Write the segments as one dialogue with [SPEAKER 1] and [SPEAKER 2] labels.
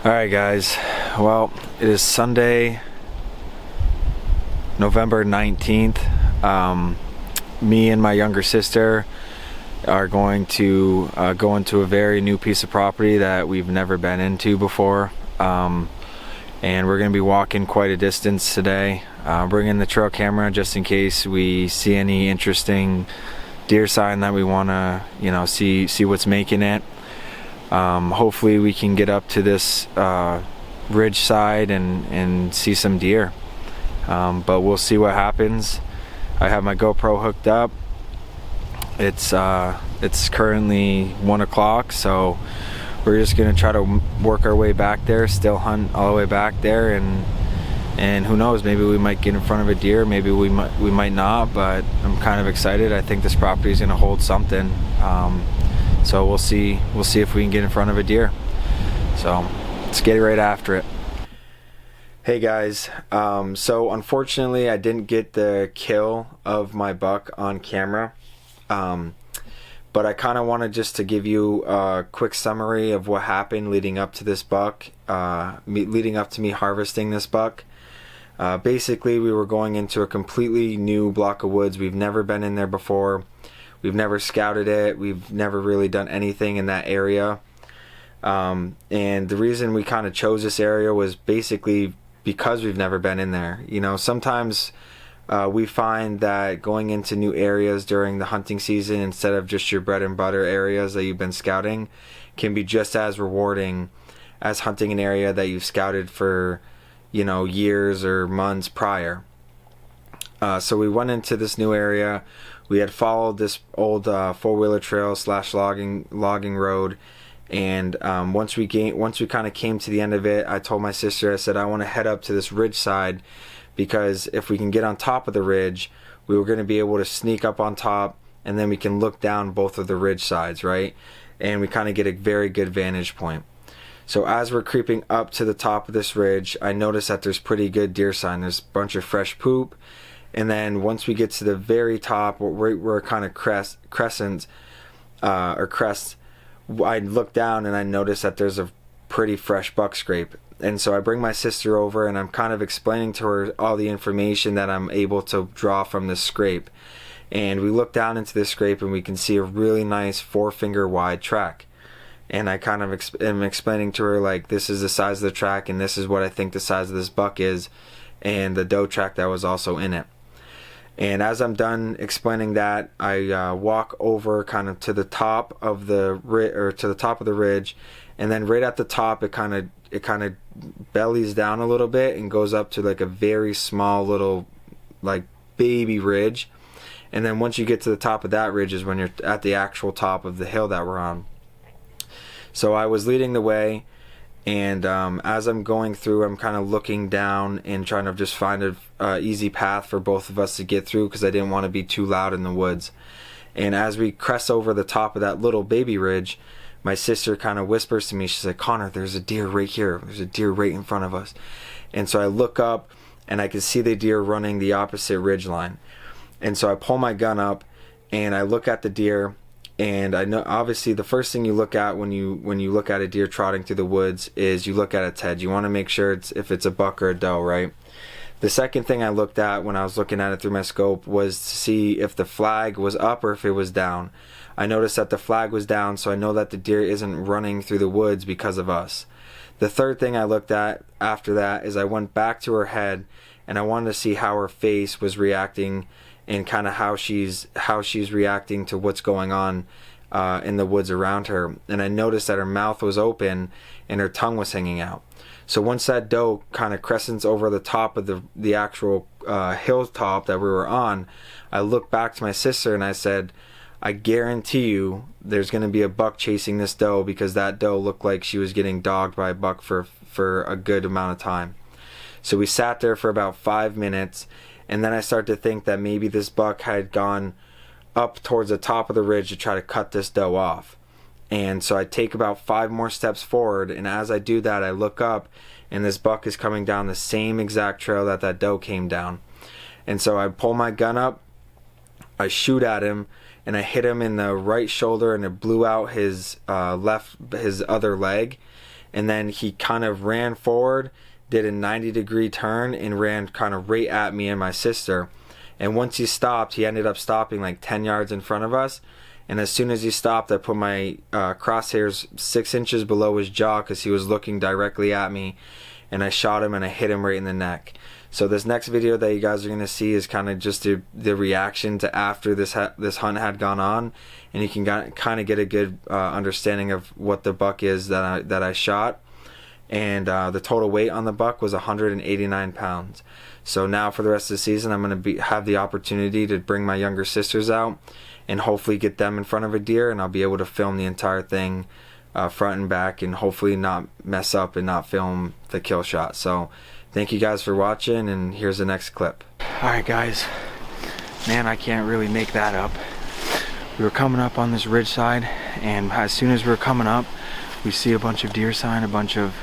[SPEAKER 1] Alright guys, well, it is Sunday, November 19th. Me and my younger sister are going to go into a very new piece of property that we've never been into before. And we're going to be walking quite a distance today. Bringing the trail camera just in case we see any interesting deer sign that we want to, see what's making it. Hopefully we can get up to this ridge side and see some deer, but we'll see what happens. I have my GoPro hooked up. It's currently 1 o'clock, so we're just gonna try to work our way back there, still hunt all the way back there, and who knows, maybe we might get in front of a deer, maybe we might not, but I'm kind of excited. I think this property is gonna hold something. So we'll see if we can get in front of a deer. So let's get right after it. Hey guys, so unfortunately I didn't get the kill of my buck on camera, but I kind of wanted just to give you a quick summary of what happened leading up to this buck, leading up to me harvesting this buck. Basically we were going into a completely new block of woods. We've never been in there before. We've never scouted it. We've never really done anything in that area. And the reason we kind of chose this area was basically because we've never been in there. You know, sometimes we find that going into new areas during the hunting season instead of just your bread and butter areas that you've been scouting can be just as rewarding as hunting an area that you've scouted for, years or months prior. So we went into this new area. We had followed this old four-wheeler trail / logging road, and once we kind of came to the end of it, I told my sister, I said, I want to head up to this ridge side, because if we can get on top of the ridge, we were going to be able to sneak up on top, and then we can look down both of the ridge sides, right? And we kind of get a very good vantage point. So as we're creeping up to the top of this ridge, I noticed that there's pretty good deer sign. There's a bunch of fresh poop. And then once we get to the very top, we're kind of crest, I look down and I notice that there's a pretty fresh buck scrape. And so I bring my sister over and I'm kind of explaining to her all the information that I'm able to draw from this scrape. And we look down into this scrape and we can see a really nice 4-finger wide track. And I kind of am explaining to her, like, this is the size of the track and this is what I think the size of this buck is, and the doe track that was also in it. And as I'm done explaining that, I walk over kind of to the top of the ridge, and then right at the top, it kind of bellies down a little bit and goes up to like a very small little like baby ridge. And then once you get to the top of that ridge is when you're at the actual top of the hill that we're on. So I was leading the way. And as I'm going through, I'm kind of looking down and trying to just find a easy path for both of us to get through, because I didn't want to be too loud in the woods. And as we crest over the top of that little baby ridge, my sister kind of whispers to me, she said, Connor, there's a deer right here. There's a deer right in front of us. And so I look up and I can see the deer running the opposite ridge line. And so I pull my gun up and I look at the deer. And I know, obviously, the first thing you look at when you look at a deer trotting through the woods is you look at its head. You want to make sure if it's a buck or a doe, right? The second thing I looked at when I was looking at it through my scope was to see if the flag was up or if it was down. I noticed that the flag was down, so I know that the deer isn't running through the woods because of us. The third thing I looked at after that is I went back to her head, and I wanted to see how her face was reacting, and kind of how she's reacting to what's going on in the woods around her. And I noticed that her mouth was open and her tongue was hanging out. So once that doe kind of crescents over the top of the actual hilltop that we were on, I looked back to my sister and I said, I guarantee you there's going to be a buck chasing this doe, because that doe looked like she was getting dogged by a buck for a good amount of time. So we sat there for about 5 minutes. And then I start to think that maybe this buck had gone up towards the top of the ridge to try to cut this doe off. And so I take about 5 more steps forward, and as I do that, I look up, and this buck is coming down the same exact trail that doe came down. And so I pull my gun up, I shoot at him, and I hit him in the right shoulder, and it blew out his other leg. and then he kind of ran forward, did a 90-degree turn, and ran kind of right at me and my sister. And once he stopped, he ended up stopping like 10 yards in front of us. And as soon as he stopped, I put my crosshairs 6 inches below his jaw because he was looking directly at me, and I shot him and I hit him right in the neck. So this next video that you guys are going to see is kind of just the reaction to after this hunt had gone on, and you can kind of get a good understanding of what the buck is that I shot. And the total weight on the buck was 189 pounds. So now for the rest of the season, I'm going to have the opportunity to bring my younger sisters out and hopefully get them in front of a deer, and I'll be able to film the entire thing front and back, and hopefully not mess up and not film the kill shot. So thank you guys for watching, and here's the next clip. Alright guys, man, I can't really make that up. We were coming up on this ridge side, and as soon as we were coming up, we see a bunch of deer sign, a bunch of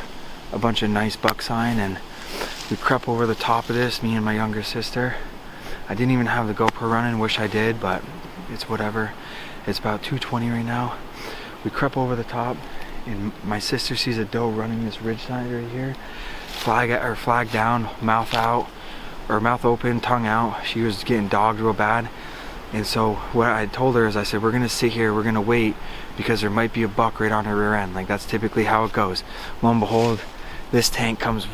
[SPEAKER 1] nice buck sign, and we crept over the top of this, me and my younger sister. I didn't even have the GoPro running, wish I did, but it's whatever. It's about 2:20 right now. We crept over the top, and my sister sees a doe running this ridge side right here. Flag down, mouth out, or mouth open, tongue out. She was getting dogged real bad. And so what I told her is, I said, we're gonna sit here, we're gonna wait, because there might be a buck right on her rear end. Like, that's typically how it goes. Lo and behold, this tank comes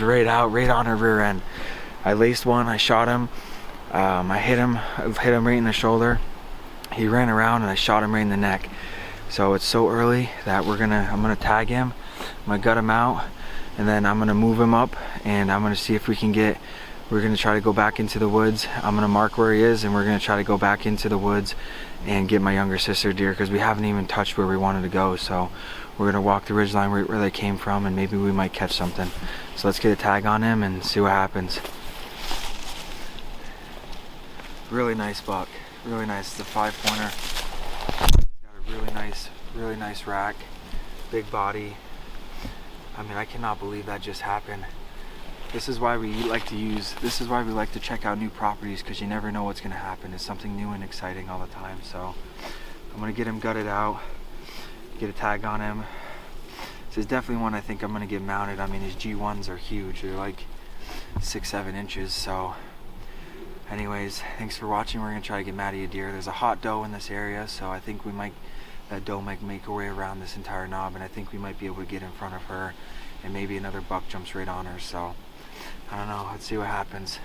[SPEAKER 1] right out, right on her rear end. I laced one, I shot him. I hit him right in the shoulder. He ran around and I shot him right in the neck. So it's so early that I'm gonna tag him, I'm gonna gut him out, and then I'm gonna move him up, and I'm gonna see if we're gonna try to go back into the woods. I'm gonna mark where he is, and we're gonna try to go back into the woods and get my younger sister deer, because we haven't even touched where we wanted to go. So we're gonna walk the ridge line right where they came from, and maybe we might catch something. So let's get a tag on him and see what happens. Really nice buck, really nice. It's a 5-pointer. He's got a really nice rack, big body. I mean, I cannot believe that just happened. This is why we like to check out new properties, because you never know what's going to happen. It's something new and exciting all the time. So I'm going to get him gutted out, get a tag on him. This is definitely one I think I'm going to get mounted. I mean, his G1s are huge. They're like 6-7 inches. So anyways, thanks for watching. We're going to try to get Maddie a deer. There's a hot doe in this area, so I think that doe might make her way around this entire knob, and I think we might be able to get in front of her, and maybe another buck jumps right on her. So I don't know, let's see what happens.